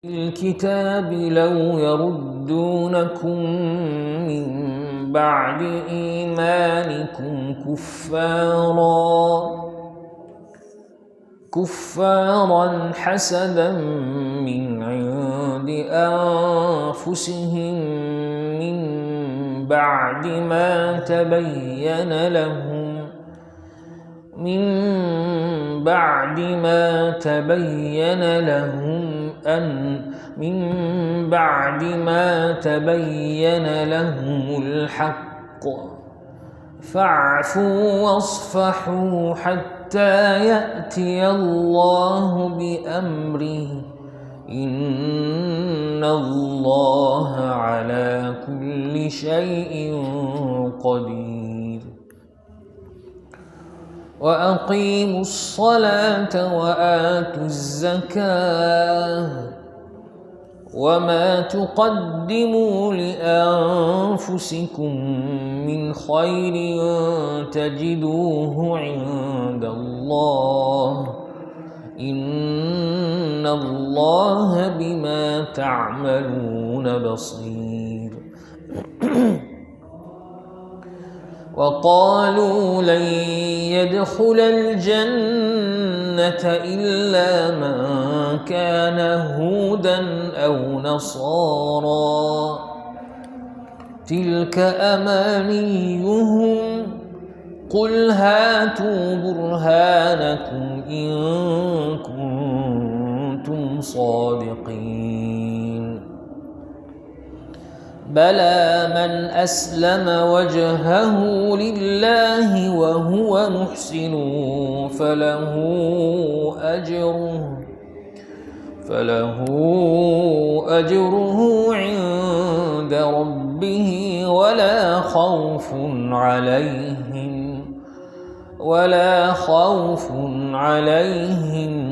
الكتاب لو يردونكم من بعد إيمانكم كفارا حسدا من عند أنفسهم من بعد ما تبين لهم الحق فاعفوا واصفحوا حتى يأتي الله بأمره إن الله على كل شيء قدير وأقيموا الصلاة وآتوا الزكاة وما تقدموا لأنفسكم من خير تجدوه عند الله إن الله بما تعملون بصير وقالوا لن يدخل الجنة إلا من كان هودا أو نصارى تلك أمانيهم قل هاتوا برهانكم إن كنتم صادقين بلى من أسلم وجهه لله وهو محسن فله أجره عند ربه ولا خوف عليهم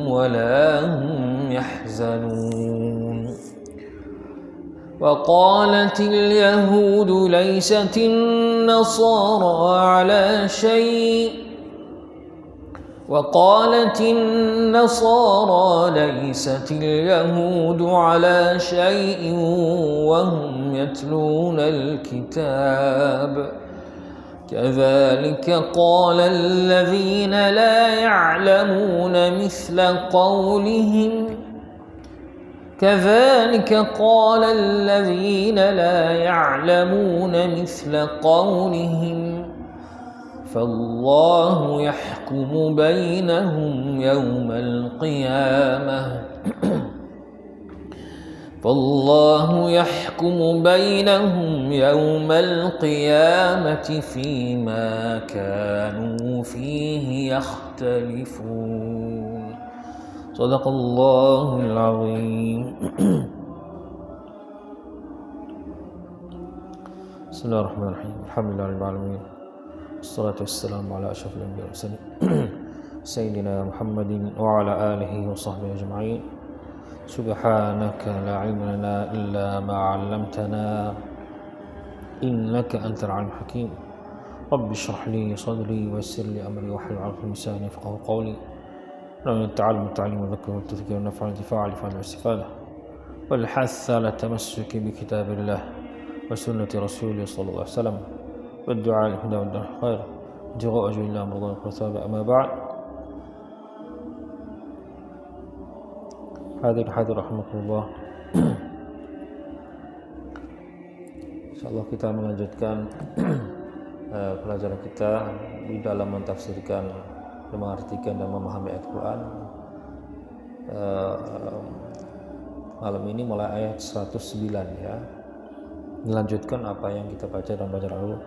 ولا هم يحزنون وقالت اليهود ليست النصارى على شيء وهم يتلون الكتاب كذلك قال الذين لا يعلمون مثل قولهم فالله يحكم بينهم يوم القيامة فيما كانوا فيه يختلفون صدق الله العظيم. بسم الله الرحمن الرحيم الحمد لله رب العالمين والصلاة والسلام على أشرف الأنبياء والمرسلين سيدنا محمد وعلى آله وصحبه أجمعين سبحانك لا علم لنا إلا ما علمتنا إنك أنت العليم الحكيم رب اشرح لي صدري ويسر لي أمري واحلل عقدة من لساني يفقهوا قولي التعلم والتعليم والذكر والتذكير والنفع والانتفاع لفعل الاستفادة والحث على التمسك بكتاب الله وسنة رسوله صلى الله عليه وسلم والدعاء للهدى والدار الخير ابتغاء وجه الله مرضاة والثواب. أما بعد hadir rahimakumullah. Insyaallah kita melanjutkan pelajaran kita di dalam mentafsirkan, mengartikan dan memahami ayat Quran. Malam ini mulai ayat 109 ya. Melanjutkan apa yang kita baca dalam pelajaran lalu.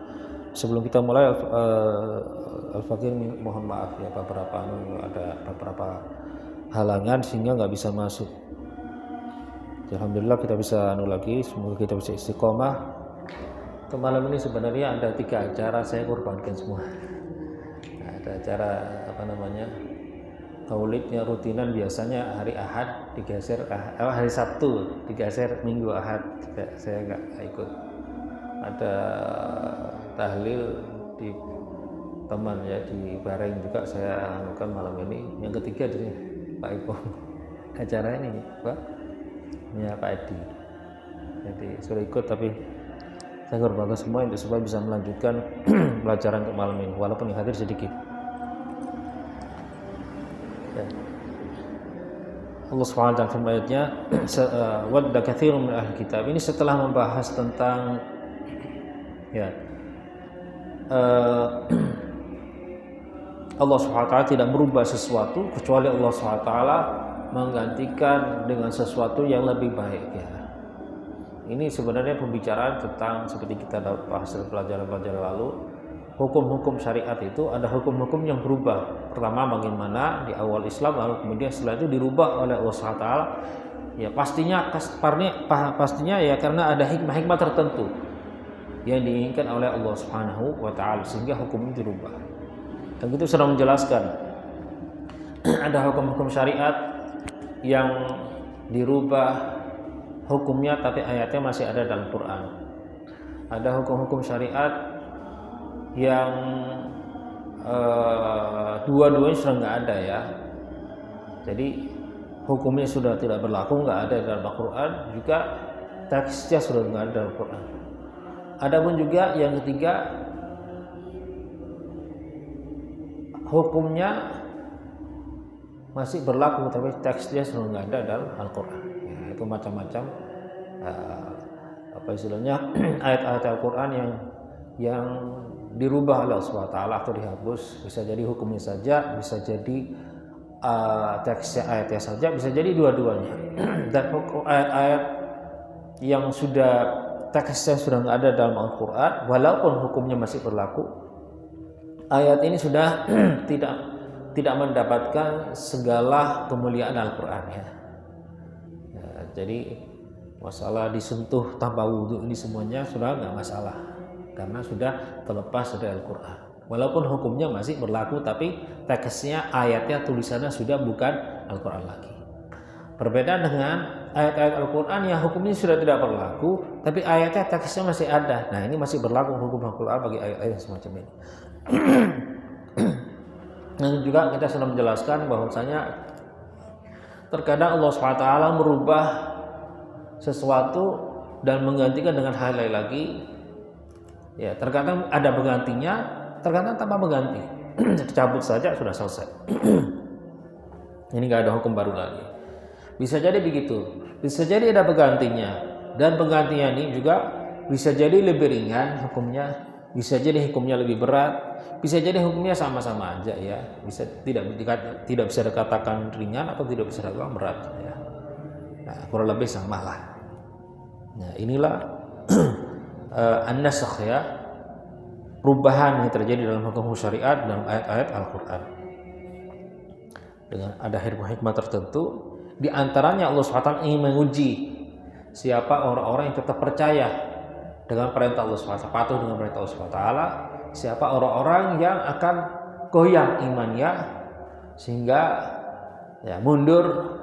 Sebelum kita mulai Al-Fakir mohon maaf ya, ada beberapa halangan sehingga nggak bisa masuk. Alhamdulillah kita bisa lagi, semoga kita bisa istiqomah. Untuk malam ini sebenarnya ada 3 acara saya korbankan semua. Ada acara maulidnya rutinan biasanya hari Ahad digeser, hari Sabtu digeser Minggu Ahad, saya nggak ikut. Ada tahlil di teman ya di Bahrain juga saya anukan malam ini. Yang ketiga dari Pak Ipong acara ini Pak Ya Pak Edi. Jadi sudah ikut tapi saya berbangga semua untuk supaya bisa melanjutkan pelajaran untuk malam ini walaupun yang hadir sedikit. Ya. Allah Subhanahu wa taala firman ayatnya wadda katsirun min ahli kitab. Ini setelah membahas tentang ya Allah Subhanahu wa taala tidak merubah sesuatu kecuali Allah Subhanahu wa taala menggantikan dengan sesuatu yang lebih baik ya. Ini sebenarnya pembicaraan tentang seperti kita bahas dalam pelajaran-pelajaran lalu, hukum-hukum syariat itu ada hukum-hukum yang berubah. Pertama bagaimana di awal Islam, lalu kemudian setelah itu dirubah oleh Allah SWT. Ya pastinya ya karena ada hikmah-hikmah tertentu yang diinginkan oleh Allah Subhanahu wa taala sehingga hukum itu dirubah. Dan itu sudah menjelaskan ada hukum-hukum syariat yang dirubah hukumnya tapi ayatnya masih ada dalam Quran. Ada hukum-hukum syariat yang dua-duanya sudah nggak ada ya. Jadi hukumnya sudah tidak berlaku, nggak ada dalam Al-Quran, juga teksnya sudah nggak ada dalam Al-Quran. Adapun juga yang ketiga, hukumnya masih berlaku tapi teksnya sudah nggak ada dalam Al-Quran. Ya, itu macam-macam apa istilahnya ayat-ayat Al-Quran yang dirubah oleh Allah SWT atau dihapus. Bisa jadi hukumnya saja, bisa jadi teksnya ayatnya saja, bisa jadi dua-duanya. Dan ayat-ayat yang sudah teksnya sudah nggak ada dalam Al-Quran, walaupun hukumnya masih berlaku, ayat ini sudah tidak mendapatkan segala kemuliaan Al-Quran ya. Jadi masalah disentuh tanpa wudhu ini semuanya sudah nggak masalah karena sudah terlepas dari Al-Quran. Walaupun hukumnya masih berlaku tapi teksnya, ayatnya, tulisannya sudah bukan Al-Quran lagi. Berbeda dengan ayat-ayat Al-Quran yang hukumnya sudah tidak berlaku tapi ayatnya, teksnya masih ada. Nah ini masih berlaku hukum Al-Quran bagi ayat-ayat semacam ini. Dan juga kita sudah menjelaskan bahwasanya terkadang Allah SWT merubah sesuatu dan menggantikan dengan hal lain lagi. Ya, terkadang ada penggantinya, terkadang tanpa pengganti. Dicabut saja sudah selesai. Ini nggak ada hukum baru lagi. Bisa jadi begitu. Bisa jadi ada penggantinya, dan penggantinya ini juga bisa jadi lebih ringan hukumnya, bisa jadi hukumnya lebih berat, bisa jadi hukumnya sama-sama aja ya. Bisa tidak bisa dikatakan ringan atau tidak bisa dikatakan berat ya. Nah, kurang lebih sama lah. Nah, inilah an-nasakh ya, perubahan yang terjadi dalam hukum syariat dalam ayat-ayat Al-Quran. Dengan ada hikmah-hikmah tertentu, di antaranya Allah SWT ingin menguji siapa orang-orang yang tetap percaya dengan perintah Allah SWT, patuh dengan perintah Allah SWT, siapa orang-orang yang akan goyang imannya sehingga ya mundur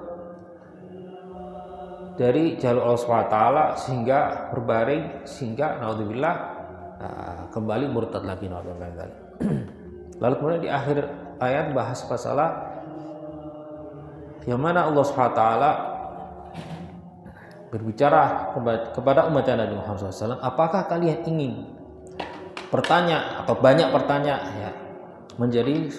dari jalur Allah SWT sehingga berbaring, sehingga naudzubillah kembali murtad lagi. Lalu kemudian di akhir ayat bahas masalah yang mana Allah SWT berbicara kepada umat Nabi Muhammad SAW, apakah kalian ingin bertanya atau banyak bertanya ya, menjadi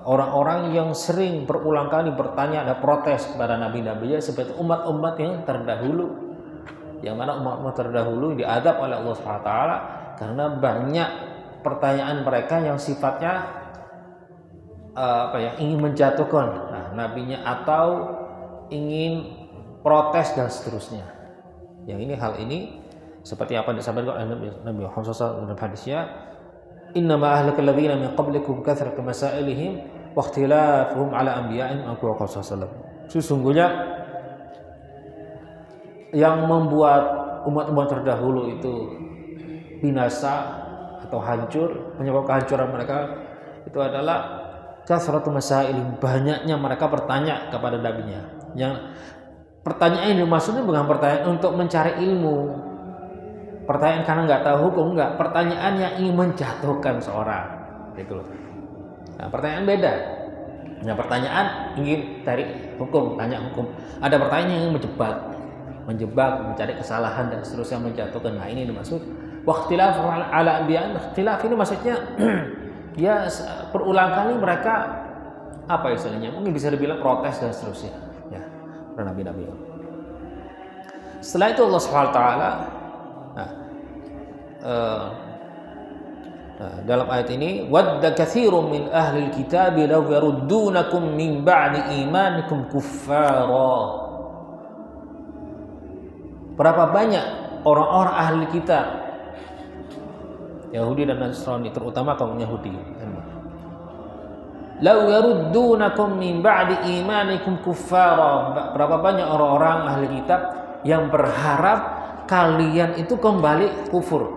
orang-orang yang sering berulang kali bertanya dan protes kepada nabi-nabinya seperti umat-umat yang terdahulu, yang mana umat-umat terdahulu diadab oleh Allah SWT karena banyak pertanyaan mereka yang sifatnya ingin menjatuhkan nabinya atau ingin protes dan seterusnya. Yang ini hal ini seperti apa yang disampaikan oleh Nabi Muhammad SAW dalam hadisnya, innama ahlakal ladzina min qablikum kathratu masailihim wa ikhtilafuhum ala anbiya'ihim aqwa qasasallam. Sesungguhnya yang membuat umat-umat terdahulu itu binasa atau hancur, menyebabkan kehancuran mereka itu adalah kathratu masailihim, banyaknya mereka bertanya kepada nabinya. Yang pertanyaan ini maksudnya bukan pertanyaan untuk mencari ilmu, pertanyaan karena nggak tahu hukum, nggak, pertanyaan yang ingin menjatuhkan seorang, gitu loh. Nah, pertanyaan beda. Nah, pertanyaan ingin cari hukum, tanya hukum. Ada pertanyaan yang ingin menjebak, mencari kesalahan dan seterusnya, menjatuhkan. Nah, ini dimaksud waqtilaf ala anbiya. Ikhtilaf ini maksudnya ya berulang kali mereka apa istilahnya? Mungkin bisa dibilang protes dan seterusnya. Ya, para nabi-nabi. Setelah itu Allah Subhanahu wa taala dalam ayat ini, wadda katsirun min ahli alkitab law yaruddunakum min ba'di imanikum kuffara. Berapa banyak orang-orang ahli kitab Yahudi dan Nasrani, terutama kaum Yahudi, law yaruddunakum min ba'di imanikum kuffara. Berapa banyak orang-orang ahli kitab yang berharap kalian itu kembali kufur,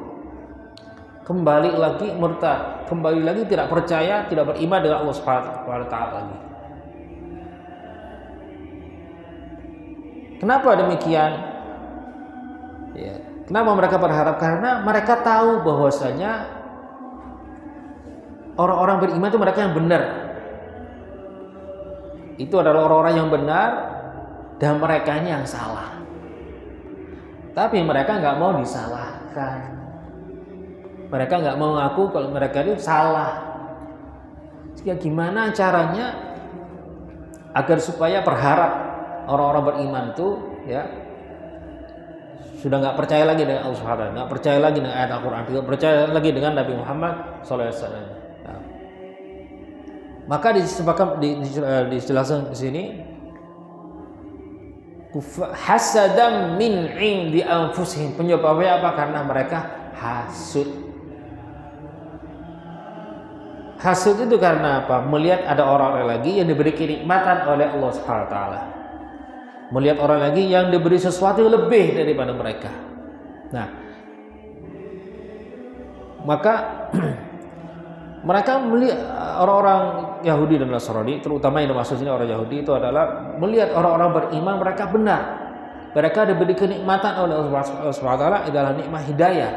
kembali lagi murtad, kembali lagi tidak percaya, tidak beriman dengan Allah Subhanahu wa taala lagi. Kenapa demikian? Ya, kenapa mereka berharap? Karena mereka tahu bahwasanya orang-orang beriman itu mereka yang benar. Itu adalah orang-orang yang benar dan mereka yang salah. Tapi mereka nggak mau disalahkan. Mereka nggak mau ngaku kalau mereka itu salah. Jadi gimana caranya agar supaya berharap orang-orang beriman itu ya sudah nggak percaya lagi dengan Allah Subhanahu wa taala, nggak percaya lagi dengan ayat Al-Qur'an, tidak percaya lagi dengan Nabi Muhammad SAW. Nah, maka dijelaskan di sini hasadam min indi anfusihim. Penyebabnya apa? Karena mereka hasud. Hasud itu karena apa? Melihat ada orang lagi yang diberi kenikmatan oleh Allah Subhanahu wa taala. Melihat orang lagi yang diberi sesuatu lebih daripada mereka. Nah, maka mereka melihat orang-orang Yahudi dan Nasrani, terutama yang dimaksud ini orang Yahudi, itu adalah melihat orang-orang beriman mereka benar. Mereka diberi kenikmatan oleh Allah Subhanahu wa taala, adalah nikmat hidayah.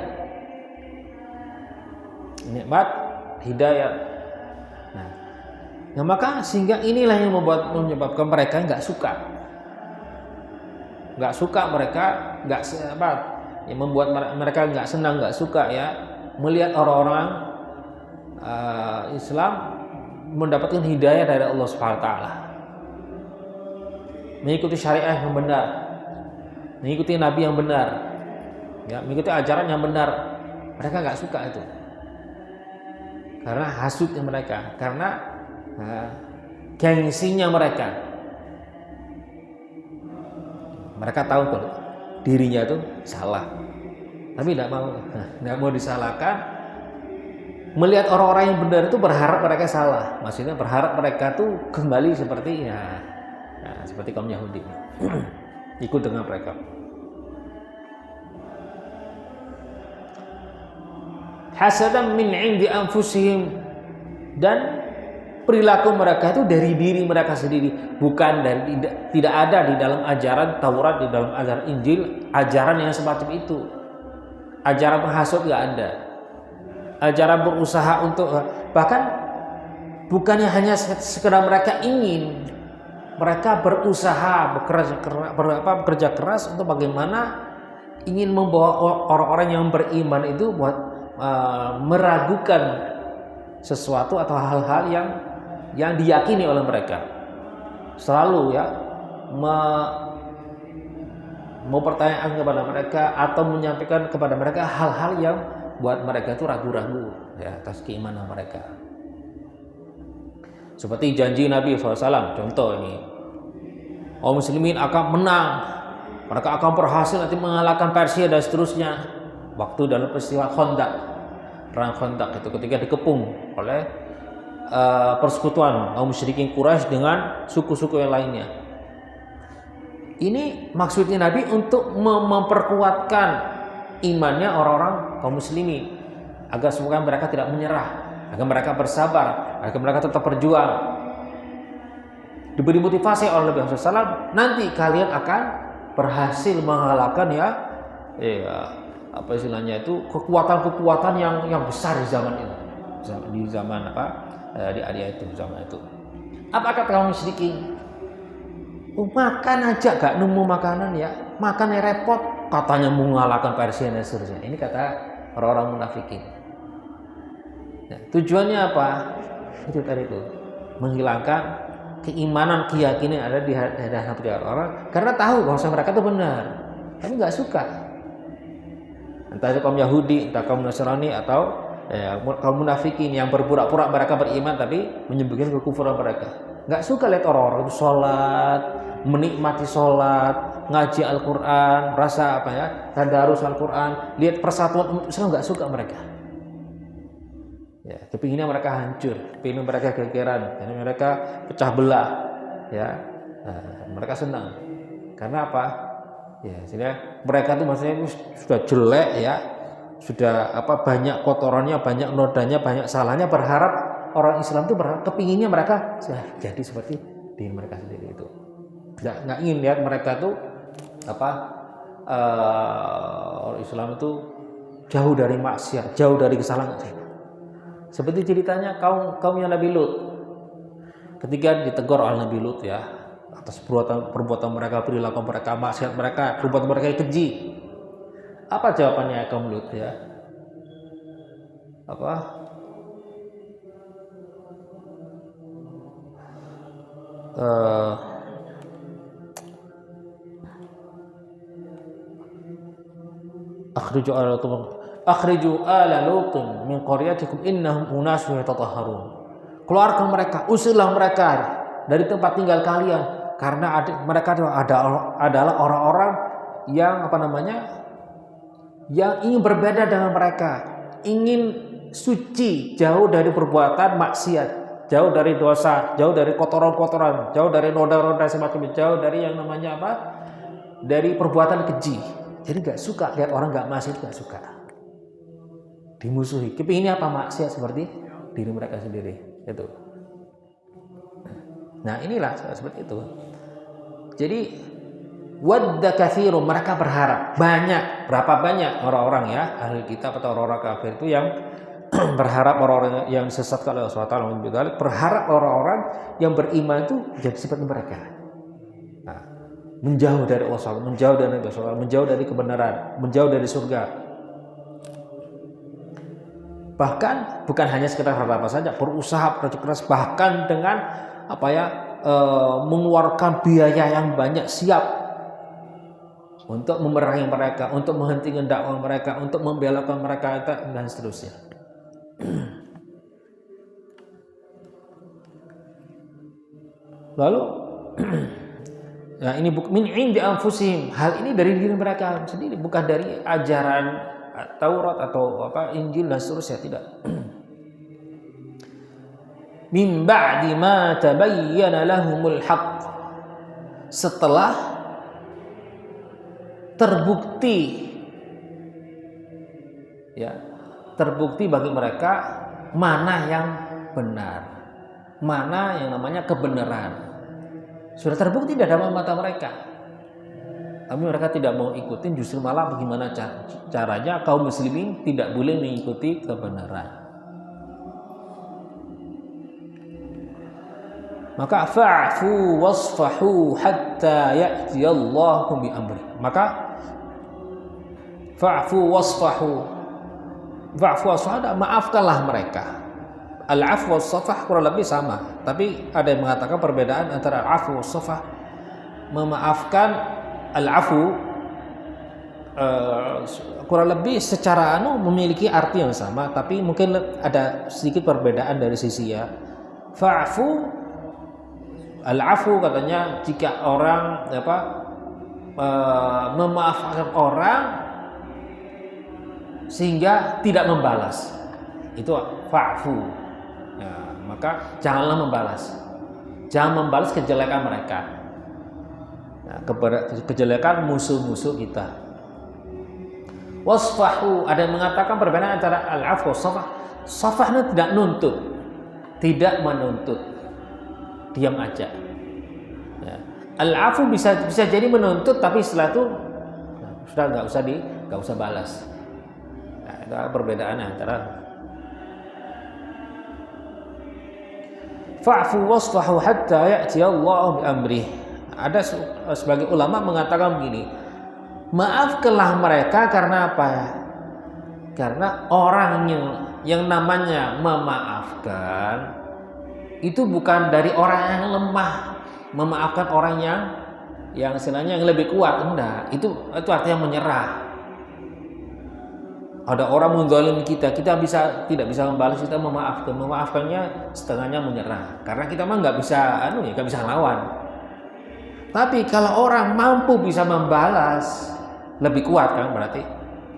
Nikmat hidayah. Nah, maka sehingga inilah yang menyebabkan mereka nggak suka mereka yang membuat mereka nggak senang, nggak suka ya melihat orang-orang Islam mendapatkan hidayah dari Allah Subhanahu wa taala, mengikuti syariah yang benar, mengikuti nabi yang benar, ya, mengikuti ajaran yang benar. Mereka nggak suka itu karena hasudnya mereka, karena gengsinya mereka. Mereka tahu kalau dirinya itu salah, tapi tidak mau disalahkan. Melihat orang-orang yang benar itu berharap mereka salah, maksudnya berharap mereka tuh kembali seperti seperti kaum Yahudi, ikut dengan mereka. Hasadan min indi anfusihim, dan perilaku mereka itu dari diri mereka sendiri, bukan dari tidak ada di dalam ajaran Taurat, di dalam ajaran Injil, ajaran yang semacam itu. Ajaran menghasut nggak ada. Ajaran berusaha untuk, bahkan bukannya hanya sekedar mereka ingin, mereka berusaha bekerja keras untuk bagaimana ingin membawa orang-orang yang beriman itu buat meragukan sesuatu atau hal-hal yang diyakini oleh mereka. Selalu ya mempertanyakan kepada mereka atau menyampaikan kepada mereka hal-hal yang buat mereka itu ragu-ragu ya atas keimanan mereka. Seperti janji Nabi SAW, contoh ini, kaum muslimin akan menang, mereka akan berhasil nanti mengalahkan Persia dan seterusnya. Waktu dalam peristiwa Khandaq, perang Khandaq itu ketika dikepung oleh persekutuan kaum musyrikin Quraisy dengan suku-suku yang lainnya. Ini maksudnya Nabi untuk memperkuatkan imannya orang-orang kaum muslimin, agar semoga mereka tidak menyerah, agar mereka bersabar, agar mereka tetap berjuang. Diberi motivasi oleh Nabi SAW, nanti kalian akan berhasil mengalahkan apa istilahnya itu, kekuatan-kekuatan yang besar di zaman itu, di zaman di area itu, zaman itu. Apa kata kaum musyrikin? Makan aja gak nemu makanan ya, makannya repot, katanya mengalahkan Persia dan seterusnya. Ini kata orang-orang munafikin. Ya, tujuannya apa? Itu tadi itu, menghilangkan keimanan, keyakinan yang ada di hati orang, karena tahu bahwa mereka itu benar, tapi nggak suka. Entah itu kaum Yahudi, entah kaum Nasrani, atau kaum munafikin yang berpura-pura mereka beriman tapi menyembunyikan kekufuran mereka. Nggak suka lihat orang-orang itu sholat, menikmati sholat, ngaji Al-Quran, rasa apa ya, tadarus Al-Quran, lihat persatuan umat Islam, nggak suka mereka. Ya, kepinginnya mereka hancur, kepingin mereka gegeran, karena mereka pecah belah. Ya, nah, mereka senang. Karena apa? Ya, sehingga mereka itu maksudnya sudah jelek ya, sudah apa, banyak kotorannya, banyak nodanya, banyak salahnya, berharap orang Islam itu kepinginnya mereka jadi seperti diri mereka sendiri itu. Nggak ingin lihat mereka tuh apa, orang Islam itu jauh dari maksiat, jauh dari kesalahan. Seperti ceritanya kaumnya Nabi Lut, ketika ditegur oleh Nabi Lut ya atas perbuatan mereka, perilaku mereka, maksiat mereka, perbuatan mereka yang keji. Apa jawabannya kaum Lut ya? Apa? Akhriju ala Lutin min qaryatikum innahum unasun yatatahharun. Keluarkan mereka, usirlah mereka dari tempat tinggal kalian, karena mereka adalah orang-orang yang apa namanya, yang ingin berbeda dengan mereka, ingin suci, jauh dari perbuatan maksiat, jauh dari dosa, jauh dari kotoran-kotoran, jauh dari noda-noda semacam, jauh dari yang namanya apa, dari perbuatan keji. Jadi nggak suka lihat orang nggak maksiat, nggak suka dimusuhi. Kepinginnya apa? Maksiat seperti diri mereka sendiri. Itu. Nah inilah seperti itu. Jadi wadda katsirun, mereka berharap banyak. Berapa banyak orang-orang ya ahli kitab atau orang-orang kafir itu yang berharap orang-orang yang sesat oleh Allah SWT, berharap orang-orang yang beriman itu jadi seperti mereka. Nah, menjauh dari Allah, menjauh dari Allah, menjauh dari kebenaran, menjauh dari surga. Bahkan bukan hanya sekedar apa saja, berusaha keras, bahkan dengan apa ya, mengeluarkan biaya yang banyak, siap untuk memerangi mereka, untuk menghentikan dakwah mereka, untuk membelakan mereka dan seterusnya. Lalu nah ini min indi anfusihim, hal ini dari diri mereka sendiri, bukan dari ajaran Taurat atau apa Injil dan seterusnya, tidak. Min ba'di ma tabayyana lahumul haqq, setelah terbukti ya, terbukti bagi mereka mana yang benar, mana yang namanya kebenaran. Sudah terbukti di dalam mata mereka, tapi mereka tidak mau ikutin, justru malah bagaimana caranya kaum muslimin tidak boleh mengikuti kebenaran. Maka fa'fu wasfahu hatta ya'tiyallahu bi amri. Maka fa'fu wasfahu, maafkanlah mereka. Al-'afwu was-safah kurang lebih sama, tapi ada yang mengatakan perbedaan antara al-'afwu was-safah. Memaafkan, al-'afwu kurang lebih secara memiliki arti yang sama, tapi mungkin ada sedikit perbedaan dari sisi ya. Fa'fu, al-'afwu katanya jika orang memaafkan orang sehingga tidak membalas, itu fa'fu. Nah, maka janganlah membalas, jangan membalas kejelekan mereka, nah, kejelekan musuh-musuh kita. Wasfahu, ada yang mengatakan perbedaan antara al-'afwu was-safah. Safahnya tidak nuntut, tidak menuntut, diam aja. Ya. Al-'afwu bisa jadi menuntut, tapi setelah itu sudah nggak usah balas. Nah, itu perbedaan antara fa'fu wasfahu hatta ya'ti Allah bi amrih. Ada sebagai ulama mengatakan begini, maafkanlah mereka karena apa? Karena orang yang namanya memaafkan itu bukan dari orang yang lemah, memaafkan orang yang istilahnya yang lebih kuat, enggak. Itu artinya menyerah. Ada orang menzalim kita tidak bisa membalas, kita memaafkannya setengahnya menyerah. Karena kita mah nggak bisa lawan. Tapi kalau orang mampu bisa membalas, lebih kuat kan berarti.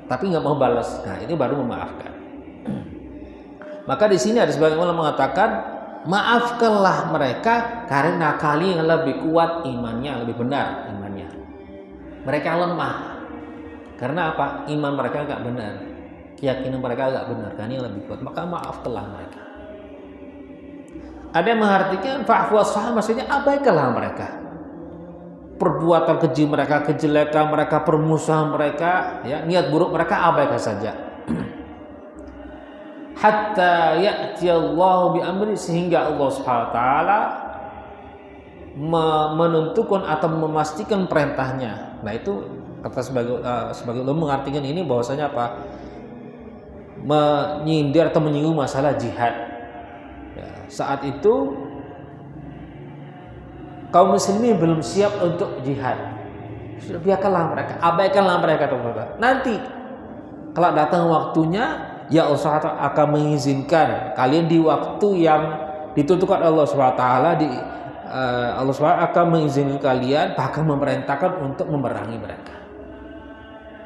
Tapi nggak mau balas, nah ini baru memaafkan. Maka di sini ada sebagian ulama mengatakan, maafkanlah mereka karena kalian lebih kuat imannya, lebih benar imannya. Mereka lemah. Karena apa? Iman mereka nggak benar, keyakinan mereka nggak benar, kalian lebih kuat. Maka maafkanlah mereka. Ada yang mengartikan fa'fu wasfah, maksudnya abaikanlah mereka. Perbuatan keji mereka, kejelekan mereka, permusuhan mereka, ya, niat buruk mereka abaikan saja. Hatta ya'ti Allah bi amri, sehingga Allah Subhanahu wa taala menentukan atau memastikan perintahnya. Nah, itu kata sebagai ulama mengartikan ini bahwasanya apa? Menyindir atau menyinggung masalah jihad. Ya, saat itu kaum muslimin belum siap untuk jihad. Sudah, biarkanlah mereka, abaikanlah mereka. Nanti kalau datang waktunya, ya Allah akan mengizinkan kalian di waktu yang ditentukan Allah SWT. Allah SWT akan mengizinkan kalian, bahkan memerintahkan untuk memerangi mereka.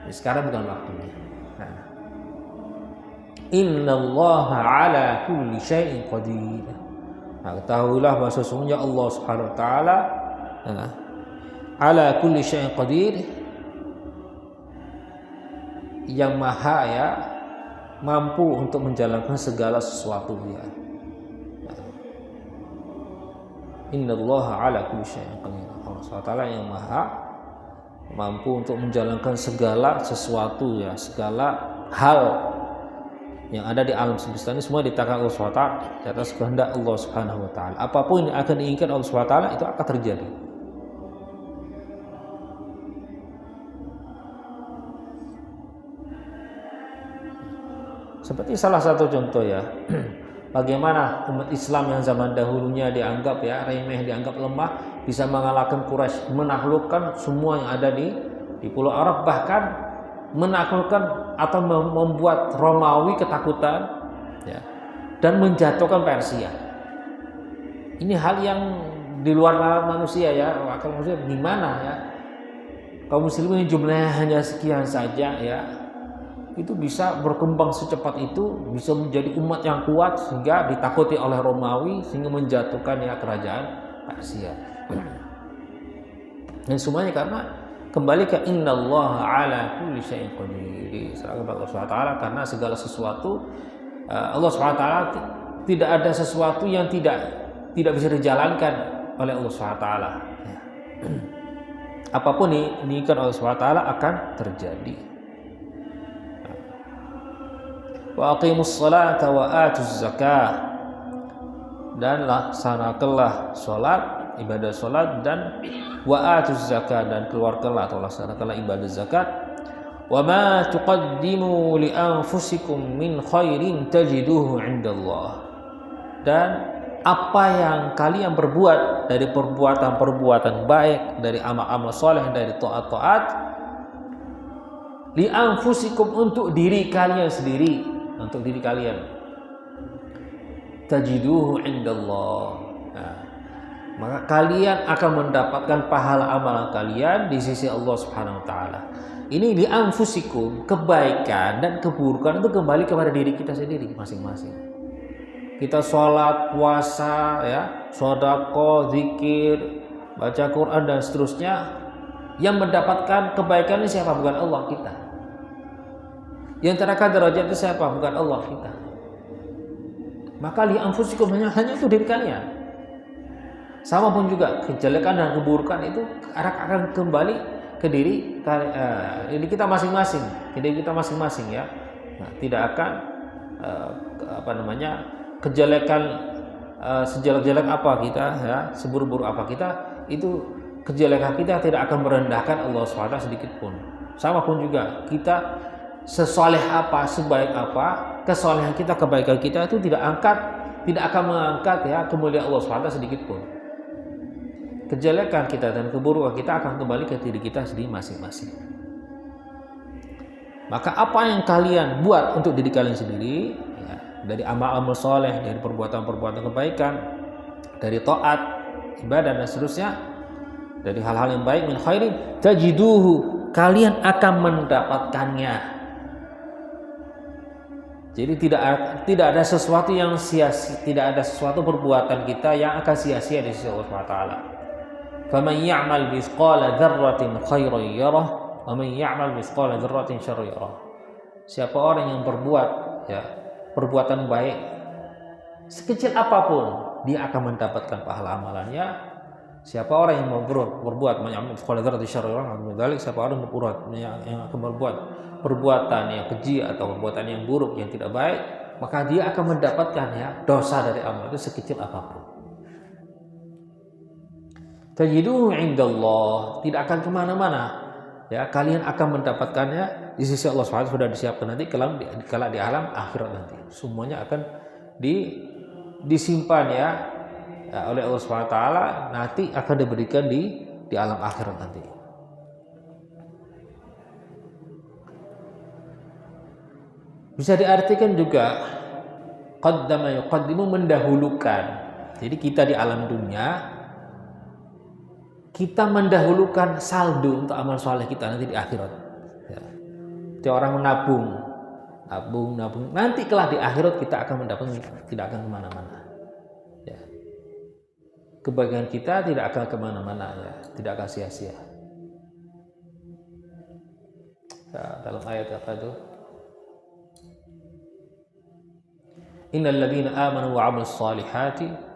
Jadi sekarang bukan waktunya. Nah, innallaha ala kulli syai'in qadir. Nah, ketahuilah bahwa sesungguhnya Allah Subhanahu wa taala ala kulli syai'in qadir, yang maha ya mampu untuk menjalankan segala sesuatu ya. Innallaha ala kulli syai'in qadir. Allah Subhanahu wa taala yang maha mampu untuk menjalankan segala sesuatu ya, segala hal yang ada di alam semesta ini semua di tangan Allah SWT, di atas kehendak Allah Subhanahu wa taala. Apapun yang akan diinginkan Allah Subhanahu wa taala itu akan terjadi. Seperti salah satu contoh ya, bagaimana umat Islam yang zaman dahulunya dianggap ya remeh, dianggap lemah, bisa mengalahkan Quraisy, menaklukkan semua yang ada di Pulau Arab, bahkan menaklukkan atau membuat Romawi ketakutan ya, dan menjatuhkan Persia. Ini hal yang di luar nalar manusia ya. Akal manusia gimana ya, kaum muslimin jumlahnya hanya sekian saja ya, itu bisa berkembang secepat itu, bisa menjadi umat yang kuat sehingga ditakuti oleh Romawi, sehingga menjatuhkan ya kerajaan Persia. Dan semuanya karena kembali ke innallaha ala kulli syai'in qadir. Allah SWT, karena segala sesuatu Allah SWT tidak ada sesuatu yang tidak bisa dijalankan oleh Allah SWT. Ya. Apapun diinginkan Allah SWT akan terjadi. Wa aqimus salata wa atuz zakah, dan laksanakanlah salat, ibadah salat, dan wa atuz zakat, dan keluarkanlah atau laksanakanlah ibadah zakat. Wa ma tuqaddimu li anfusikum min khairin tajiduhu 'indallah, dan apa yang kalian perbuat dari perbuatan baik, dari amal-amal soleh, dari taat-taat, li anfusikum, untuk diri kalian sendiri, untuk diri kalian, tajiduhu 'indallah, maka kalian akan mendapatkan pahala amalan kalian di sisi Allah Subhanahu wa taala. Ini di anfusikum, kebaikan dan keburukan itu kembali kepada diri kita sendiri masing-masing. Kita sholat, puasa, ya, sedekah, zikir, baca Quran dan seterusnya, yang mendapatkan kebaikan ini siapa? Bukan Allah, kita. Yang terangkat derajat itu siapa? Bukan Allah, kita. Maka li anfusikum, hanya itu diri kalian. Sama pun juga kejelekan dan keburukan itu akan kembali ke diri kita masing-masing, ya. Nah, tidak akan kejelekan sejelek-jelek apa kita, ya, seburuk-buruk apa kita, itu kejelekan kita tidak akan merendahkan Allah SWT sedikit pun. Sama pun juga kita sesoleh apa, sebaik apa, kesolehan kita, kebaikan kita itu tidak akan mengangkat ya kemuliaan Allah SWT sedikit pun. Kejelekan kita dan keburukan kita akan kembali ke diri kita sendiri masing-masing. Maka apa yang kalian buat untuk diri kalian sendiri, ya, dari amal-amal soleh, dari perbuatan-perbuatan kebaikan, dari taat, ibadah dan seterusnya, dari hal-hal yang baik, min khairin tajiduhu, kalian akan mendapatkannya. Jadi tidak ada sesuatu yang sia-sia, tidak ada sesuatu perbuatan kita yang akan sia-sia di sisi Allah SWT. Faman ya'mal mithqala dzarratin khairan yarah wa man ya'mal mithqala dzarratin syarran yarah. Siapa orang yang berbuat ya perbuatan baik sekecil apapun, dia akan mendapatkan pahala amalannya. Siapa orang yang berbuat mithqala dzarratin syarran yarah, siapa orang yang akan berbuat perbuatan yang keji atau perbuatan yang buruk yang tidak baik, maka dia akan mendapatkan ya dosa dari amal itu sekecil apapun. Tajiduhu indallah, tidak akan kemana-mana ya, kalian akan mendapatkannya di sisi Allah SWT. Sudah disiapkan nanti kala di alam akhirat nanti semuanya akan disimpan ya oleh Allah SWT, nanti akan diberikan di alam akhirat nanti. Bisa diartikan juga qaddama yuqaddimu, mendahulukan. Jadi kita di alam dunia kita mendahulukan saldo untuk amal soleh kita nanti di akhirat. Ya. Jadi orang menabung, nanti kelak di akhirat kita akan mendapatkan, tidak akan kemana-mana. Ya. Kebaikan kita tidak akan kemana-mana, ya, tidak akan sia-sia. Ya, dalam ayat apa itu? Innal ladzina amanu wa 'amilus shalihati,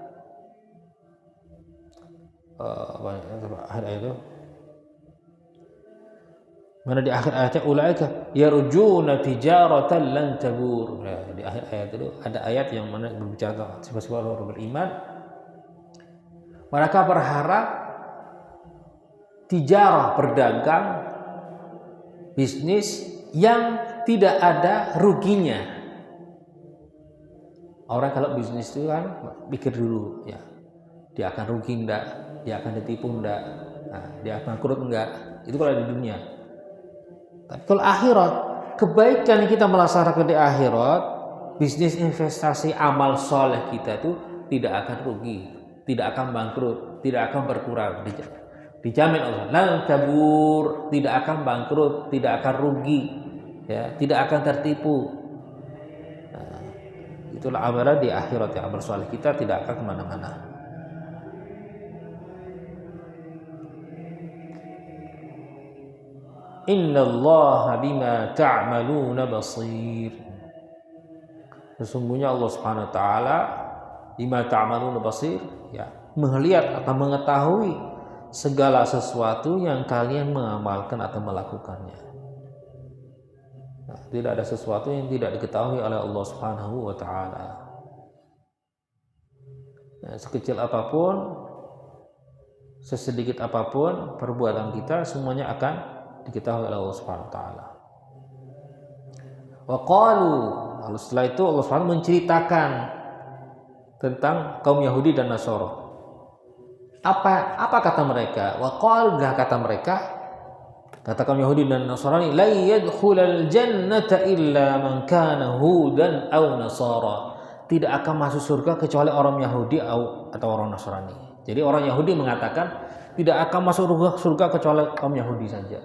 ayat itu mana di akhir ayatnya, ulaika yarjuna tijaratan lan tabur. Nah, di akhir ayat itu ada ayat yang mana berbicara sifat-sifat orang beriman. Mereka berharap tijarah, berdagang, bisnis yang tidak ada ruginya. Orang kalau bisnis itu kan pikir dulu ya, dia akan rugi enggak, dia akan ditipu enggak, nah, dia akan bangkrut enggak. Itu kalau di dunia. Tapi kalau akhirat, kebaikan yang kita melaksanakan di akhirat, bisnis, investasi, amal soleh kita itu tidak akan rugi, tidak akan bangkrut, tidak akan berkurang. Dijamin Allah. Lan tabur, tidak akan bangkrut, tidak akan rugi, ya, tidak akan tertipu. Nah, itulah amalan di akhirat, ya, amal soleh kita tidak akan kemana-mana. Innallaha bima ta'maluna basir. Sesungguhnya Allah Subhanahu wa taala bima ta'maluna basir, ya, melihat atau mengetahui segala sesuatu yang kalian mengamalkan atau melakukannya. Nah, tidak ada sesuatu yang tidak diketahui oleh Allah Subhanahu wa taala. Nah, sekecil apapun, sesedikit apapun perbuatan kita, semuanya akan diketahui oleh Allah Subhanahu wa taala. Wa qalu, lalu setelah itu Allah Subhanahu menceritakan tentang kaum Yahudi dan Nasara. Apa kata mereka? Wa qalu, kata mereka, kata kaum Yahudi dan Nasrani, la yadkhulul jannata illa man kana hudan aw nasara. Tidak akan masuk surga kecuali orang Yahudi atau orang Nasrani. Jadi orang Yahudi mengatakan tidak akan masuk surga kecuali kaum Yahudi saja.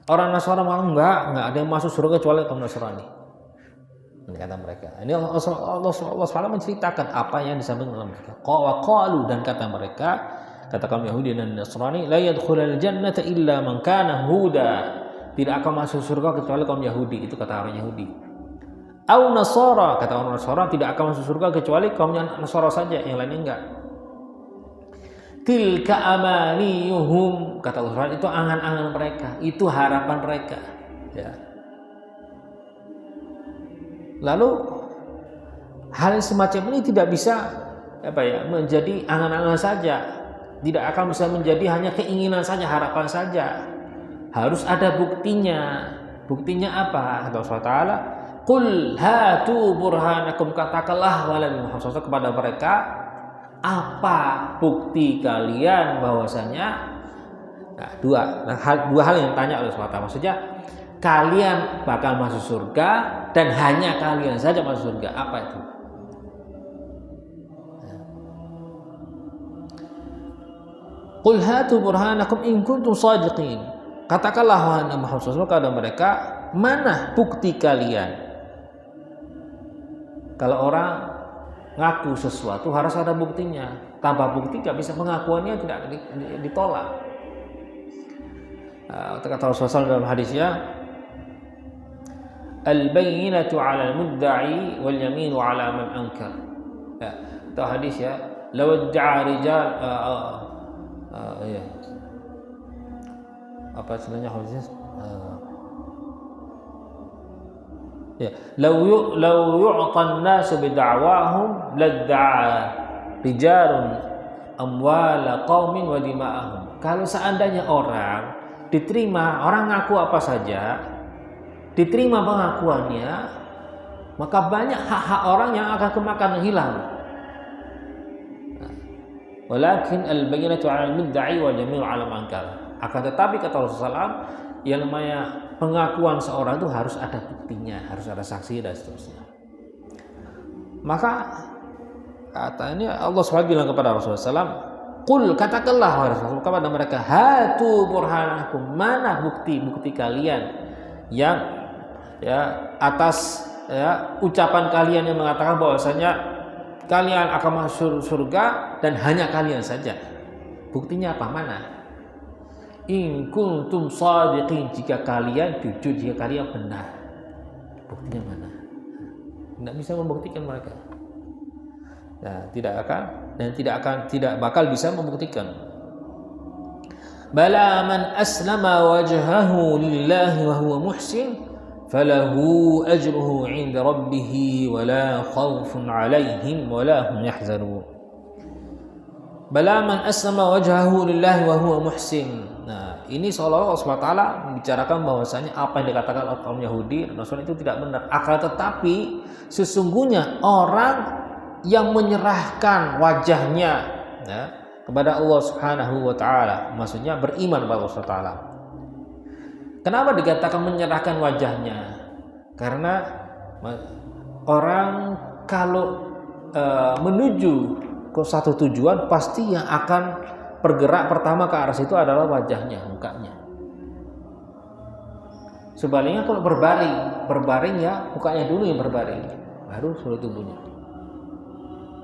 Orang Nasrani malah enggak ada yang masuk surga kecuali kaum Nasrani. Ini kata mereka. Ini Allah SWT menceritakan apa yang disampaikan oleh mereka. Qalu, dan kata mereka, kata kaum Yahudi dan Nasrani, la yadkhulul jannata illa man kana huda. Tidak akan masuk surga kecuali kaum Yahudi. Itu kata orang Yahudi. Au Nasara, kata orang Nasara, tidak akan masuk surga kecuali kaumnya Nasara saja, yang lainnya enggak. Tilka amaniyuhum, kata Allah, itu angan-angan mereka, itu harapan mereka, ya. Lalu hal semacam ini tidak bisa menjadi angan-angan saja, tidak akan bisa menjadi hanya keinginan saja, harapan saja. Harus ada buktinya. Buktinya apa? Kata Allah SWT, qul hatu burhanakum, katakanlah wahai Muhammad SAW kepada mereka, apa bukti kalian bahwasanya dua hal yang ditanya oleh Allah SWT. Maksudnya kalian bakal masuk surga dan hanya kalian saja masuk surga. Apa itu? Qul hatu burhanakum in kuntum shadiqin. Katakanlah wahai Muhammad SAW kepada mereka, mana bukti kalian? Kalau orang ngaku sesuatu harus ada buktinya. Tanpa bukti tidak bisa, pengakuannya tidak ditolak. Kata Rasulullah dalam hadisnya, al-bayyinatu 'ala al-mudda'i wal yaminu 'ala man ankar. Itu hadis ya. Law adda'a rijal apa sebenarnya hadisnya? Law yu'ta an-nasu bid'awahum ladda'a rijalun amwala qaumin wa dima'ahum. Kalau seandainya orang diterima, orang ngaku apa saja, diterima pengakuannya, maka banyak hak-hak orang yang akan kemakan hilang. Walakin al-bayyinatu 'ala al-mudda'i wal yaminu 'ala man ankar. Akan tetapi kata Rasulullah SAW, yang namanya pengakuan seorang itu harus ada buktinya, harus ada saksi dan seterusnya. Maka katanya Allah SWT bilang kepada Rasulullah SAW, qul, katakanlah wahai Rasulullah kepada mereka, hatu burhanakum, mana bukti kalian yang atas ucapan kalian yang mengatakan bahwasanya kalian akan masuk surga dan hanya kalian saja. Buktinya apa? Mana? In kuntum shadiqin, jika kalian jujur, jika kalian benar. Buktinya mana? Tidak bisa membuktikan mereka. Nah, tidak bakal bisa membuktikan. Bala man aslama wajhahu lillahi wa huwa muhsin falahu ajruhu 'inda rabbih wa la khaufun 'alaihim wa la hum yahzanun. Bala man aslama wajhahu lillahi wa huwa muhsin. Nah, ini seolah-olah Allah SWT membicarakan bahwasanya apa yang dikatakan oleh kaum Yahudi dan Nasrani itu tidak benar. Akan tetapi sesungguhnya orang yang menyerahkan wajahnya kepada Allah Subhanahu wa taala, maksudnya beriman kepada Allah Subhanahu wa taala. Kenapa dikatakan menyerahkan wajahnya? Karena orang kalau menuju ke satu tujuan, pasti yang akan bergerak pertama ke arah situ adalah wajahnya, mukanya. Sebaliknya kalau berbaring ya mukanya dulu yang berbaring, baru seluruh tubuhnya.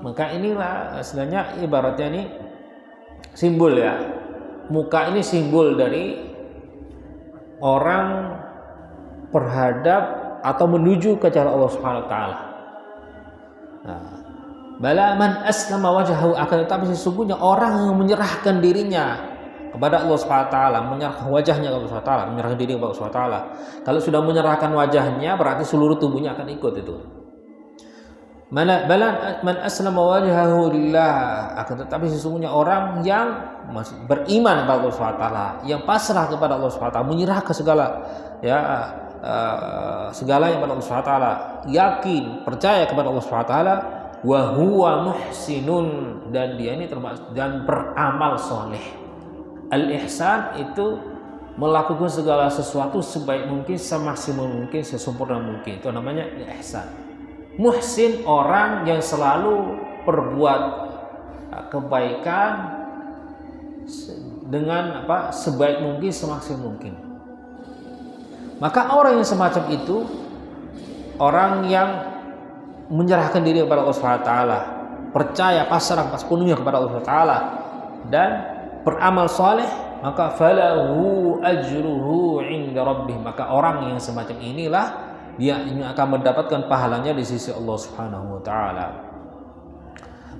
Maka inilah sebenarnya ibaratnya ini simbol ya. Muka ini simbol dari orang berhadap atau menuju ke jalan Allah Subhanahu wa taala. Nah, bala man aslama wajhahu, akan tetapi sesungguhnya orang yang menyerahkan dirinya kepada Allah Subhanahu wa taala, menyerahkan wajahnya kepada Allah Subhanahu wa taala, menyerahkan diri kepada Allah Subhanahu wa taala. Kalau sudah menyerahkan wajahnya berarti seluruh tubuhnya akan ikut itu. Bala man aslama wajhahu lillah, akan tetapi sesungguhnya orang yang beriman kepada Allah Subhanahu wa taala, yang pasrah kepada Allah Subhanahu wa taala, menyerah ke segala segalanya kepada Allah Subhanahu wa taala, yakin, percaya kepada Allah Subhanahu wa taala, wa huwa muhsinun, dan dia ini termasuk dan beramal soleh. Al-ihsan itu melakukan segala sesuatu sebaik mungkin, semaksimal mungkin, sesempurna mungkin. Itu namanya ihsan. Muhsin orang yang selalu berbuat kebaikan dengan sebaik mungkin, semaksimal mungkin. Maka orang yang semacam itu orang yang menyerahkan diri kepada Allah Subhanahu wa taala, percaya, pasrah sepenuhnya kepada Allah Subhanahu wa taala, dan beramal saleh, maka falahu ajruhu 'inda rabbih, maka orang yang semacam inilah dia akan mendapatkan pahalanya di sisi Allah Subhanahu wa taala.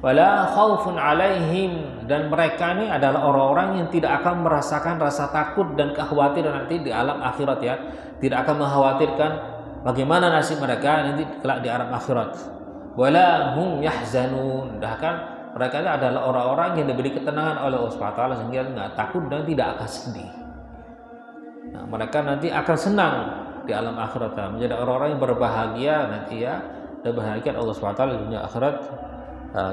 Wala khaufun 'alaihim, dan mereka ini adalah orang-orang yang tidak akan merasakan rasa takut dan kekhawatiran nanti di alam akhirat ya. Tidak akan mengkhawatirkan bagaimana nasib mereka nanti kelak di alam akhirat. Wala hum yahzanun, bahkan Mereka adalah orang-orang yang diberi ketenangan oleh Allah SWT sehingga nggak takut dan tidak akan sedih. Nah, mereka nanti akan senang di alam akhirat, menjadi orang-orang yang berbahagia nanti ya, dan bahagia Allah SWT di dunia akhirat.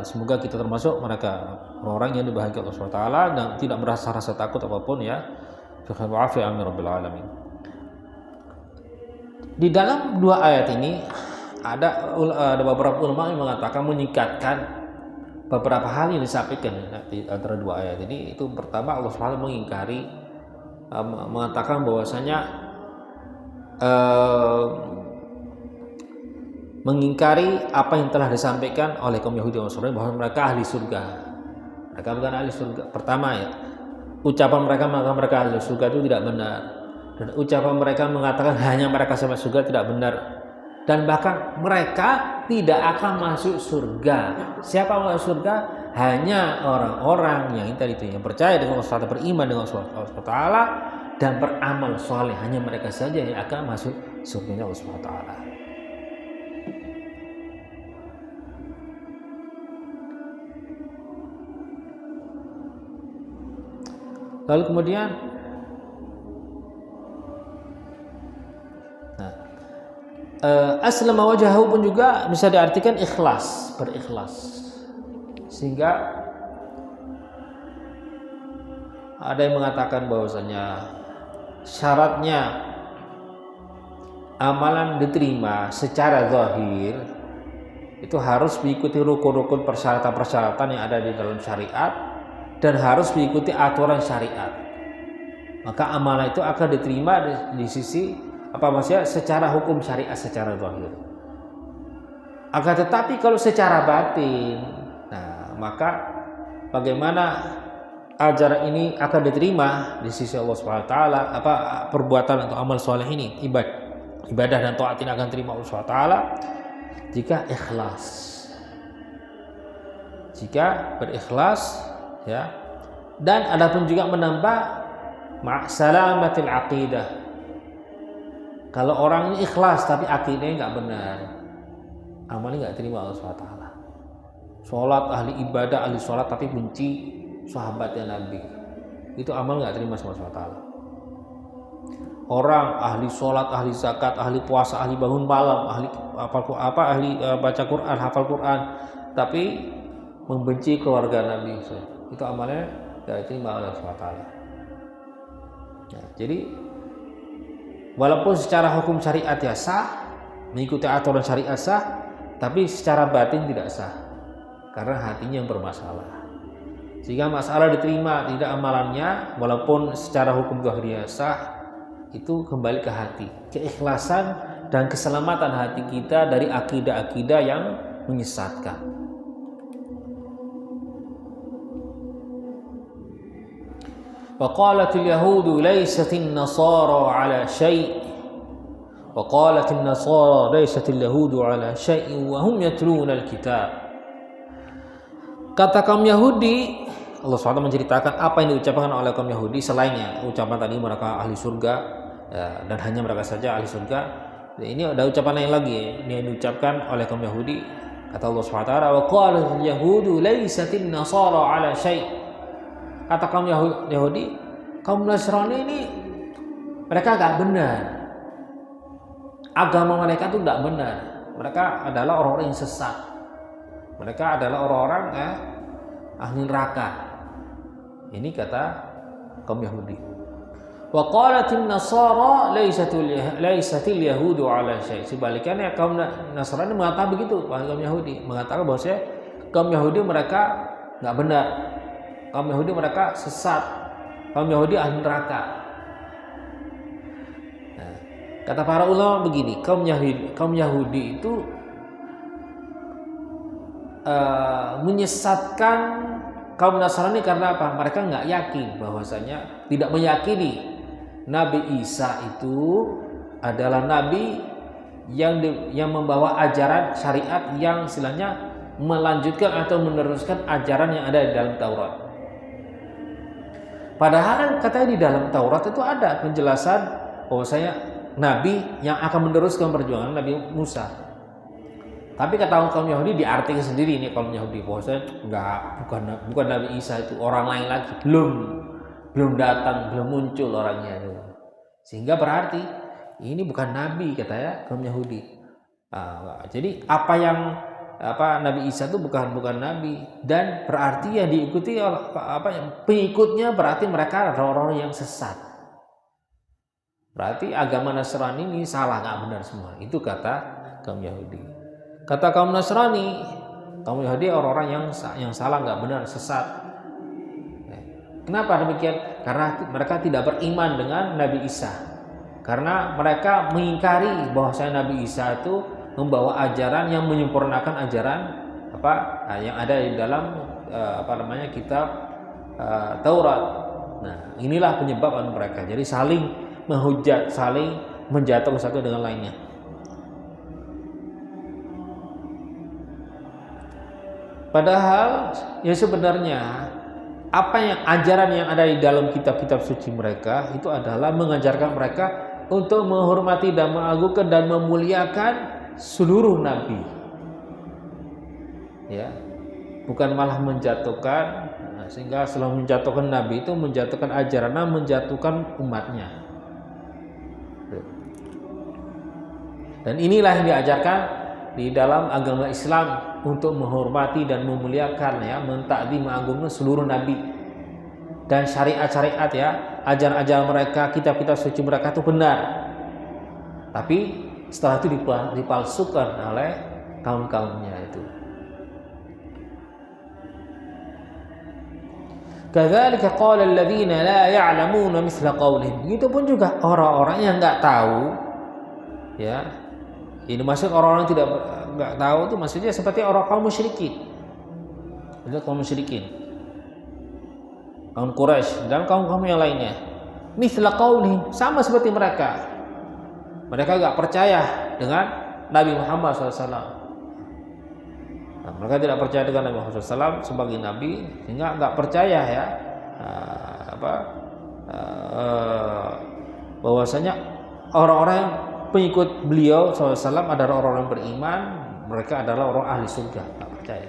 Semoga kita termasuk mereka orang yang dibahagiakan Allah SWT dan tidak merasa rasa takut apapun ya. Amin rabbil alamin. Di dalam dua ayat ini ada beberapa ulama yang mengatakan menyingkatkan beberapa hal yang disampaikan di antara dua ayat ini. Itu pertama, Allah SWT mengatakan bahwasanya mengingkari apa yang telah disampaikan oleh kaum Yahudi dan Nasrani bahwa mereka ahli surga. Mereka bukan ahli surga. Pertama ya, ucapan mereka ahli surga itu tidak benar. Dan ucapan mereka mengatakan hanya mereka sampai surga tidak benar. Dan bahkan mereka tidak akan masuk surga. Siapa yang masuk surga? Hanya orang-orang yang tadi itu, yang percaya dengan Allah SWT, beriman dengan Allah SWT dan beramal soleh. Hanya mereka saja yang akan masuk surganya Allah SWT. Lalu kemudian aslama wajahu pun juga bisa diartikan ikhlas, berikhlas. Sehingga ada yang mengatakan bahwasanya syaratnya amalan diterima secara zahir itu harus mengikuti rukun-rukun persyaratan-persyaratan yang ada di dalam syariat dan harus mengikuti aturan syariat. Maka amalan itu akan diterima di sisi secara hukum syariat secara zahir. Akan tetapi kalau secara batin, nah maka bagaimana ajaran ini akan diterima di sisi Allah SWT? Perbuatan atau amal soleh ini, ibadah dan taat ini akan diterima Allah SWT jika ikhlas. Jika berikhlas ya. Dan adapun juga menambah ma'salamatil aqidah. Kalau orang ini ikhlas tapi akidahnya nggak benar, amalnya nggak terima Allah SWT. Sholat, ahli ibadah, ahli sholat tapi benci sahabatnya Nabi, itu amal nggak terima sama Allah SWT. Orang ahli sholat, ahli zakat, ahli puasa, ahli bangun malam, ahli ahli baca Quran, hafal Quran, tapi membenci keluarga Nabi, itu amalnya nggak terima oleh Allah SWT. Ya, jadi walaupun secara hukum syariat ya sah, mengikuti aturan syariat sah, tapi secara batin tidak sah karena hatinya yang bermasalah. Sehingga masalah diterima tidak amalannya, walaupun secara hukum zahirnya sah, itu kembali ke hati, keikhlasan dan keselamatan hati kita dari akidah-akidah yang menyesatkan. وقالت اليهود ليست النصارى على شيء وقالت النصارى ليست اليهود على شيء وهم يتلون الكتاب. Kata kaum Yahudi, Allah SWT menceritakan apa yang diucapkan oleh kaum Yahudi selainnya ucapan tadi mereka ahli surga ya, dan hanya mereka saja ahli surga. Ini ada ucapan lain lagi yang diucapkan oleh kaum Yahudi. Kata Allah SWT, وقالت اليهود ليست النصارى على شيء. Kata kaum Yahudi, kaum Nasrani ini mereka gak benar. Agama mereka itu gak benar. Mereka adalah orang-orang yang sesat. Mereka adalah orang-orang ahli neraka. Ini kata kaum Yahudi. Wa qalatin nasara laisatil yahudu ala syai'. Sebaliknya kaum Nasrani mengatakan begitu, kaum Yahudi mengatakan bahwa kaum Yahudi mereka gak benar. Kaum Yahudi mereka sesat, kaum Yahudi ahli neraka. Nah, kata para ulama begini, kaum Yahudi itu menyesatkan kaum Nasrani karena apa? Mereka nggak yakin bahwasanya, tidak meyakini Nabi Isa itu adalah Nabi yang membawa ajaran syariat yang istilahnya melanjutkan atau meneruskan ajaran yang ada di dalam Taurat. Padahal katanya di dalam Taurat itu ada penjelasan bahwasanya Nabi yang akan meneruskan perjuangan Nabi Musa. Tapi kata kaum Yahudi diartikan sendiri ini kaum Yahudi bahwasanya bukan Nabi Isa itu, orang lain lagi, belum datang, belum muncul orangnya itu. Sehingga berarti ini bukan nabi kata ya kaum Yahudi. Jadi Nabi Isa itu bukan nabi, dan berarti yang diikuti oleh pengikutnya berarti mereka adalah orang yang sesat. Berarti agama Nasrani ini salah, nggak benar semua. Itu kata kaum Yahudi. Kata kaum Nasrani, kaum Yahudi orang-orang yang salah, nggak benar, sesat. Kenapa demikian? Karena mereka tidak beriman dengan Nabi Isa. Karena mereka mengingkari bahwasanya Nabi Isa itu membawa ajaran yang menyempurnakan ajaran yang ada di dalam kitab Taurat. Nah, inilah penyebab mereka. Jadi saling menghujat, saling menjatuhkan satu dengan lainnya. Padahal ya sebenarnya ajaran yang ada di dalam kitab-kitab suci mereka itu adalah mengajarkan mereka untuk menghormati dan mengagungkan dan memuliakan seluruh nabi. Ya. Bukan malah menjatuhkan, sehingga selalu menjatuhkan nabi itu menjatuhkan ajaran, menjatuhkan umatnya. Dan inilah yang diajarkan di dalam agama Islam, untuk menghormati dan memuliakan mentakdim, mengagungkan seluruh nabi dan syariat-syariat ajaran-ajaran mereka, kitab-kitab suci mereka itu benar. Tapi setelah itu dipalsukan oleh kaum-kaumnya itu. Kadzalika qala alladziina la ya'lamuuna mithla qaulihim. Begitupun juga orang-orang yang enggak tahu ini maksud orang-orang tidak enggak tahu itu maksudnya seperti orang kaum musyrikin. Itu kaum musyrikin. Kaum Quraisy dan kaum-kaum yang lainnya. Mithla qaulihim, sama seperti mereka. Mereka enggak percaya dengan Nabi Muhammad SAW. Mereka tidak percaya dengan Nabi Muhammad SAW sebagai Nabi, sehingga enggak percaya bahwasanya orang-orang pengikut beliau SAW adalah orang-orang beriman, mereka adalah orang ahli surga, tak percaya.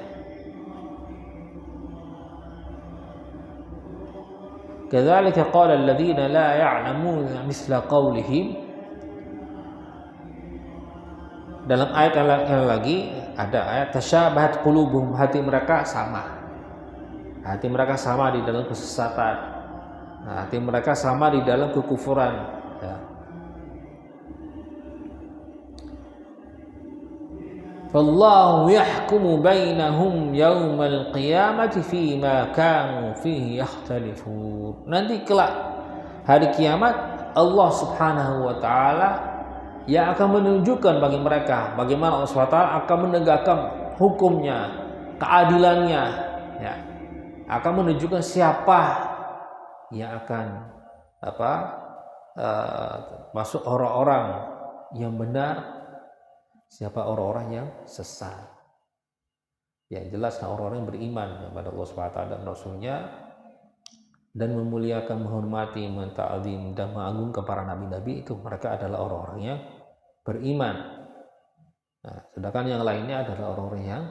Kadzalika qala alladziina la ya'lamuuna mithla qaulihim. Dalam ayat yang lagi ada ayat tasyabahat qulubuhum, hati mereka sama. Hati mereka sama di dalam kesesatan. Hati mereka sama di dalam kekufuran. Wallahu yahkumu bainahum yaumal qiyamati fima kanu fihi yakhtalifun. Nanti kelak hari kiamat Allah Subhanahu wa taala yang akan menunjukkan bagi mereka bagaimana Allah SWT akan menegakkan hukumnya, keadilannya, akan menunjukkan siapa yang akan masuk orang-orang yang benar, siapa orang-orang yang sesat. Yang jelas orang-orang yang beriman kepada Allah SWT dan Rasulnya, dan memuliakan, menghormati, menta'zim dan mengagungkan para nabi-nabi, itu mereka adalah orang-orang yang beriman. Sedangkan yang lainnya adalah orang-orang yang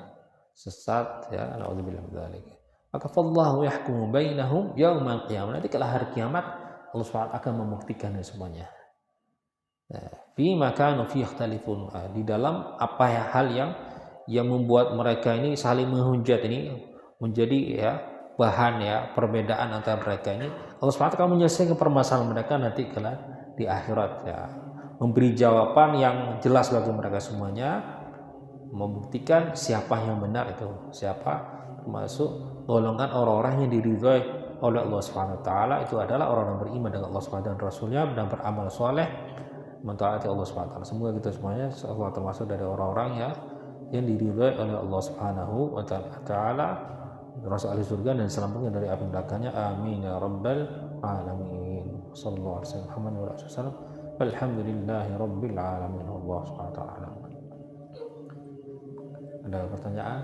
sesat, na'udzubillah min dzalik. Maka fallahu yahkumu bainahum yaumal qiyamah. Nanti kalau hari kiamat Allah SWT akan membuktikan semuanya. Fi makanu fi yakhtalifun, di dalam hal yang membuat mereka ini saling menghujat ini menjadi bahan perbedaan antara mereka ini. Allah SWT akan menyelesaikan permasalahan mereka nanti di akhirat, memberi jawaban yang jelas bagi mereka semuanya, membuktikan siapa yang benar itu, siapa termasuk golongan orang-orang yang diridhai oleh Allah SWT. Itu adalah orang-orang beriman dengan Allah SWT dan Rasulnya dan beramal soleh, mentaati Allah SWT. Semoga kita semuanya termasuk dari orang-orang yang diridhai oleh Allah Subhanahu wa taala, termasuk ahli surga dan selamatnya dari api nerakanya. Amin ya rabbal alamin. Sallallahu alaihi wasallam. Alhamdulillahi rabbil alamin. Allah Subhanahu wa taala. Ada pertanyaan?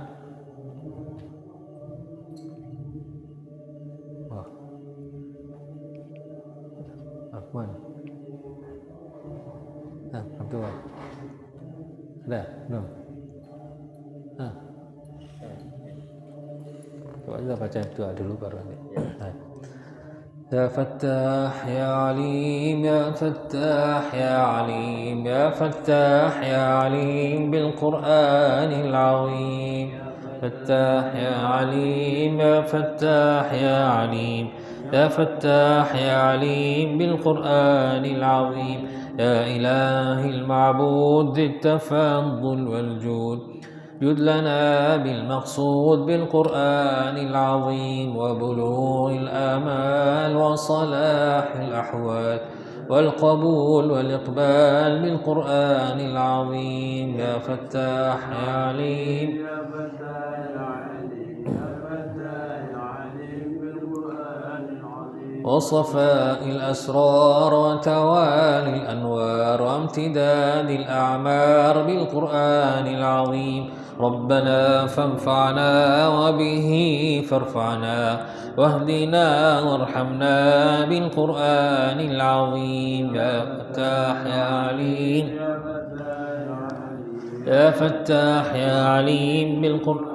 Afwan. Abdul. Ada? Belum? Coba kita baca doa dulu baru nanti. يا فتاح يا عليم يا فتاح يا عليم يا فتاح يا عليم بالقرآن العظيم فتاح يا عليم يا فتاح يا عليم يا فتاح يا عليم بالقرآن العظيم يا إله المعبود ذي التفضل والجود جد لنا بالمقصود بالقرآن العظيم وبلوغ الآمال وصلاح الأحوال والقبول والإقبال بالقرآن العظيم يا فتاح يا عليم يا فتاح يا عليم يا فتاح يا عليم بالقرآن العظيم وصفاء الأسرار وتوالي الأنوار وامتداد الأعمار بالقرآن العظيم ربنا فانفعنا وبه فارفعنا واهدنا وارحمنا بالقرآن العظيم يا فتاح يا عليم يا فتاح يا عليم بالقرآن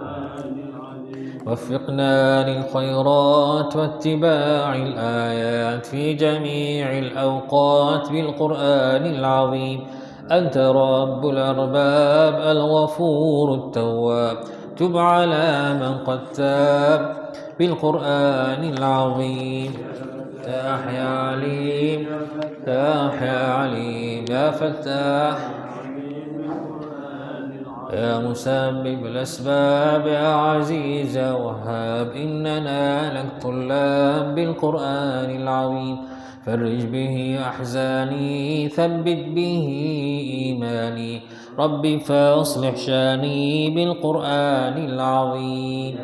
وفقنا للخيرات واتباع الآيات في جميع الأوقات بالقرآن العظيم أنت رب الأرباب الغفور التواب تب على من قد تاب بالقرآن العظيم فتاح يا عليم فتاح يا عليم يا فتاح يا مسبب الأسباب يا عزيز يا وهاب إننا لك طلاب بالقرآن العظيم فرج به أحزاني ثبت به إيماني ربي فاصلح شاني بالقرآن العظيم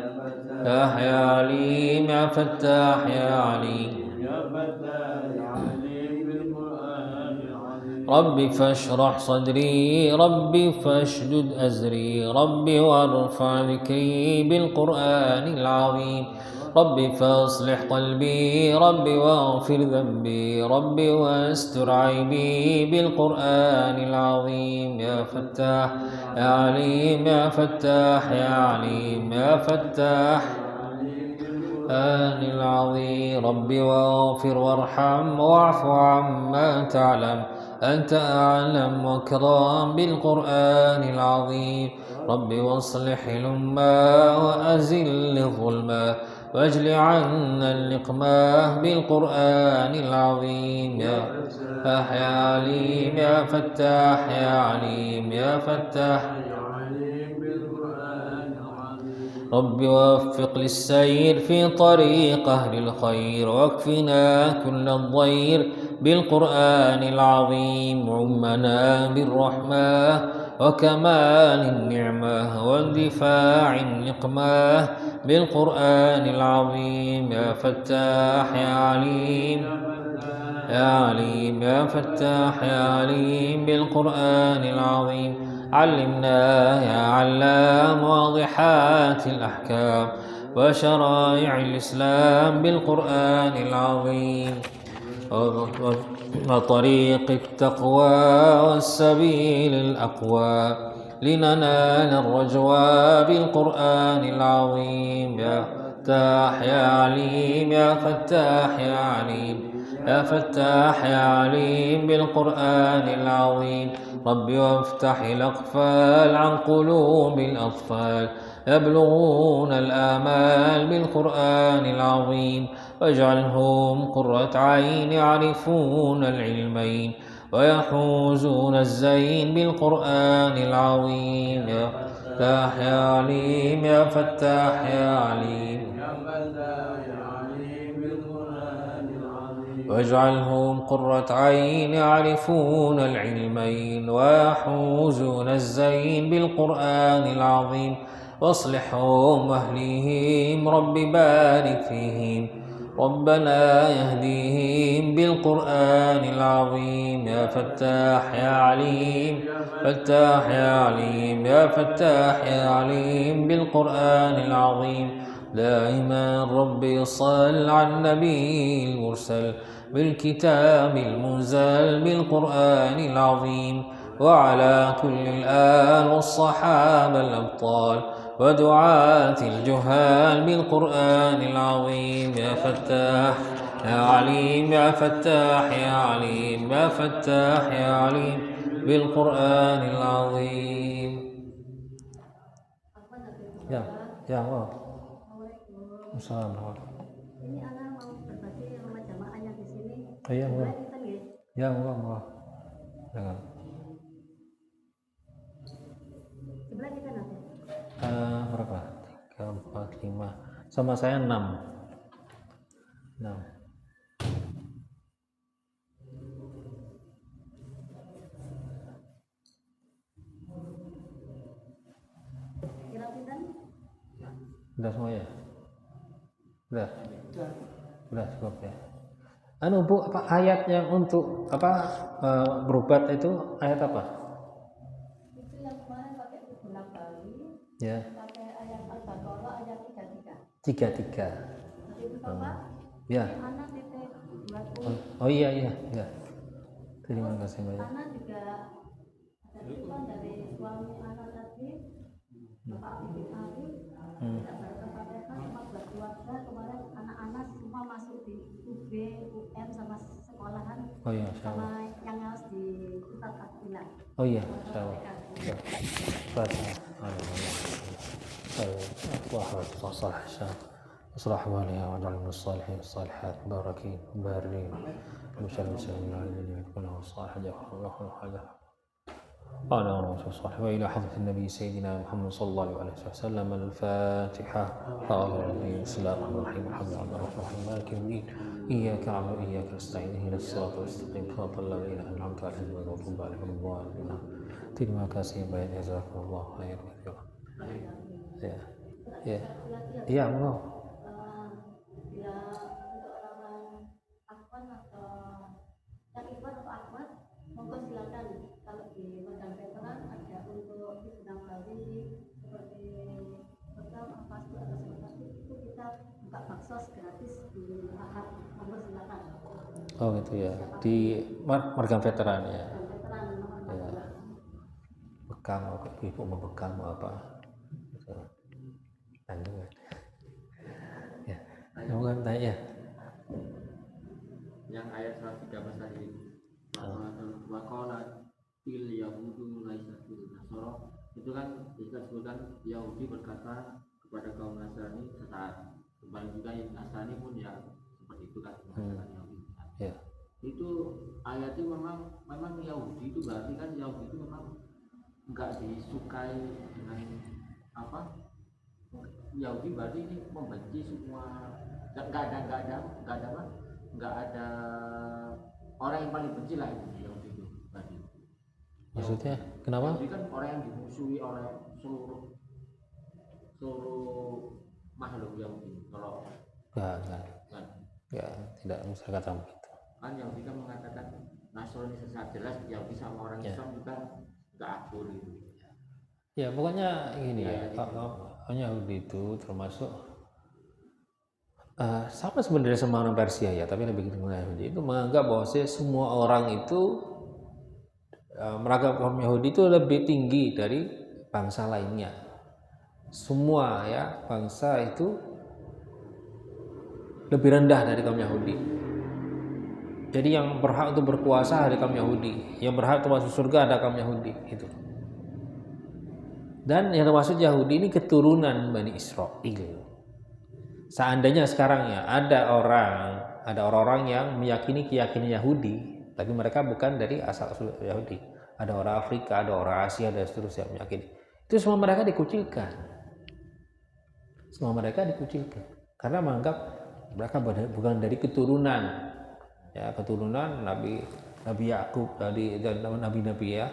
فتاح يا عليم يا فتاح يا عليم يا فتاح يا عليم بالقرآن العظيم ربي فاشرح صدري ربي فاشدد أزري ربي وارفع ذكري بالقرآن العظيم ربي فاصلح قلبي ربي واغفر ذنبي ربي واستر عيبي بالقرآن العظيم يا فتاح يا عليم يا فتاح يا عليم يا فتاح بالقرآن العظيم ربي واغفر وارحم واعف عما تعلم أنت أعلم وكرام بالقرآن العظيم ربي واصلح الأمة وأزل الظلمة واجل عنا النقمة بالقرآن العظيم يا فتاح يا عليم يا فتاح يا عليم يا فتاح يا عليم بالقرآن العظيم ربي وفق للسير في طريق أهل الخير واكفنا كل الضير بالقرآن العظيم عمنا بالرحمة وكمال النعمة واندفاع النقمة بالقرآن العظيم يا فتاح يا عليم يا عليم يا فتاح يا عليم بالقرآن العظيم علمنا يا علام واضحات الأحكام وشرائع الإسلام بالقرآن العظيم وطريق التقوى والسبيل الأقوى لننال الرجوى بالقرآن العظيم يا فتاح يا عليم يا فتاح يا عليم يا فتاح يا عليم بالقرآن العظيم ربي وافتح الأقفال عن قلوب الأطفال يبلغون الآمال بالقرآن العظيم واجعلهم قرة عين يعرفون العلمين ويحوزون الزين بالقرآن العظيم يا فتاح يا عليم يا فتاح يا عليم واجعلهم قرة عين يعرفون العلمين ويحوزون الزين بالقرآن العظيم واصلحهم واهليهم رب بارك فيهم ربنا يهديهم بالقرآن العظيم يا فتاح يا عليم فتاح يا عليم يا فتاح يا عليم بالقرآن العظيم دائما ربي صل على النبي المرسل بالكتاب المنزل بالقرآن العظيم وعلى كل الآل والصحابة الأبطال ودعاة الجهال بالقرآن العظيم يا فتاح يا عليم يا فتاح يا عليم يا فتاح يا عليم بالقرآن العظيم. Ya, ya, wow. Assalamualaikum. Ini anak mau berbagi rumah jamaahnya di sini. Iya, wow. Ya, wow. Jangan. Sebelah kita nanti. Berapa? 3, 4, 5. Sama saya 6. 6. Udah semua ya? Udah cukup ya. Bu, apa ayat yang untuk berobat itu ayat apa? Itu yang kemarin pakai tubuh Bali. Ya. Pakai ayat Al-Baqarah ayat 33. 33. Itu Bapak. Ya. Anak titik 20. Oh iya. Terima kasih banyak. Anak juga ada telepon dari suami anak tadi, Bapak Bibit Arif. Tidak berkefatihah sama buat keluarga. Kemarin anak-anak semua masuk di UB, UM sama sekolahan. Oh iya, sama yang harus di Ustadz Abdillah. Oh iya, insyaallah. اصلح والها واجعل من الصالحين الصالحات باركين بارين مسلمين على الذين يكونه الصالح يغفر حاجه قال رسول صالح والى حضره النبي سيدنا محمد صلى الله عليه وسلم الفاتحه بسم الله الرحمن الرحيم الحمد لله رب العالمين مالك يوم الدين اياك نعبد واياك نستعين اهدنا الصراط المستقيم صراط الذين انعمت عليهم غير المغضوب عليهم ولا الضالين. Terima kasih banyak, jazakumullah khair. Ya, mau. Bila untuk orang Afwan atau yang Ikhwan atau Ahmad, monggo silakan. Kalau di Medan Veteran ada untuk di Benang Bali seperti program apa itu atau seperti itu kita buka baksos gratis di Ahad. Monggo silakan. Oh gitu ya, di Marga Veteran ya. Bekam, ibu mau bekam mau apa? Tanya. Ya, bukan tanya. Yang ayat 113 tadi. Waqala fil yahudu laisa fil nasara, itu kan disebutkan Yahudi berkata kepada kaum Nasrani sesaat. Kembali juga yang Nasrani pun ya seperti itu kan. Ya. Itu ayatnya memang Yahudi itu berarti kan Yahudi itu memang enggak disukai dengan apa? Yahudi berarti ini membenci semua, enggak ada orang yang paling benci lah itu Yahudi itu berarti. Maksudnya kenapa? Yahudi kan orang yang dimusuhi oleh seluruh makhluk Yahudi. Kalau tidak bisa kata begitu. Kan Yahudi kan mengatakan Nasrani sesat, jelas Yahudi sama orang Islam juga nggak akur gitu. Ya pokoknya gini ya, Yahudi itu termasuk sama sebenarnya sama orang Persia ya, tapi lebih gitu Yahudi itu menganggap bahwa semua orang itu meragam kaum Yahudi itu lebih tinggi dari bangsa lainnya. Semua ya bangsa itu lebih rendah dari kaum Yahudi. Jadi yang berhak untuk berkuasa ada kaum Yahudi, yang berhak untuk masuk surga ada kaum Yahudi itu. Dan yang termasuk Yahudi ini keturunan Bani Israel. Seandainya sekarang ya ada orang-orang yang meyakini keyakinan Yahudi, tapi mereka bukan dari asal-usul Yahudi. Ada orang Afrika, ada orang Asia, dan seterusnya yang meyakini. Itu semua mereka dikucilkan. Karena menganggap mereka bukan dari keturunan. Ya, keturunan Nabi Yakub dan nabi-nabi ya.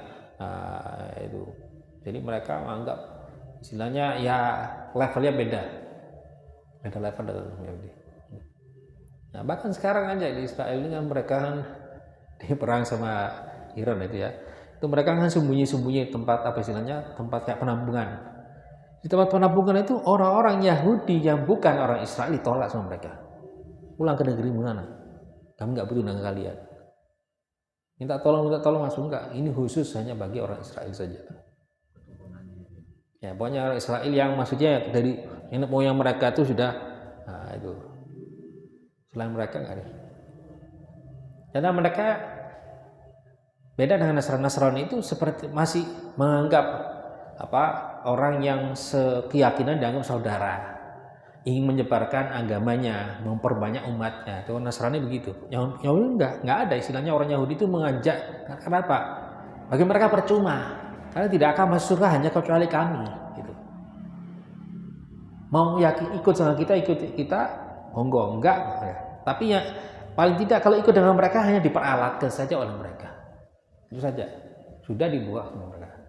Itu. Jadi mereka menganggap istilahnya ya levelnya beda level dengan Yahudi. Nah bahkan sekarang aja di Israel ini kan mereka kan di perang sama Iran itu ya, itu mereka kan sembunyi-sembunyi tempat apa istilahnya, tempat kayak penampungan. Di tempat penampungan itu orang-orang Yahudi yang bukan orang Israel ditolak sama mereka. Pulang ke negeri mana? Kami nggak butuh dengan kalian. minta tolong masuk enggak. Ini khusus hanya bagi orang Israel saja. Ya, pokoknya orang Israel yang maksudnya dari nenek moyang mereka itu sudah, nah itu. Selain mereka enggak ada. Karena mereka beda dengan Nasrani itu seperti masih menganggap orang yang sekeyakinan dianggap saudara, ingin menyebarkan agamanya, memperbanyak umatnya. Itu Nasrani begitu. Yang Yahudi enggak ada istilahnya. Orang Yahudi itu mengajak. Kenapa? Bagi mereka percuma. Karena tidak akan masuk surga hanya kecuali kami. Gitu. Mau yakin ikut sama kita, monggo. Enggak. Tapi ya paling tidak kalau ikut dengan mereka hanya diperalatkan saja oleh mereka. Itu saja. Sudah dibuat sama mereka.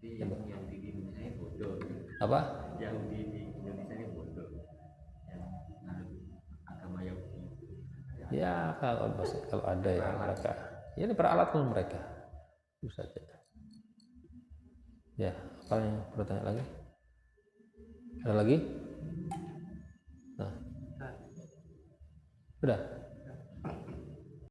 Yang di Indonesia ini bodoh. Apa? Yang di Indonesia ini bodoh. Yang agama Yahudi. Ya kalau ada ya mereka. Ya diperalatkan mereka. Itu saja. Ya, apa yang bertanya lagi? Ada lagi? Nah. Sudah.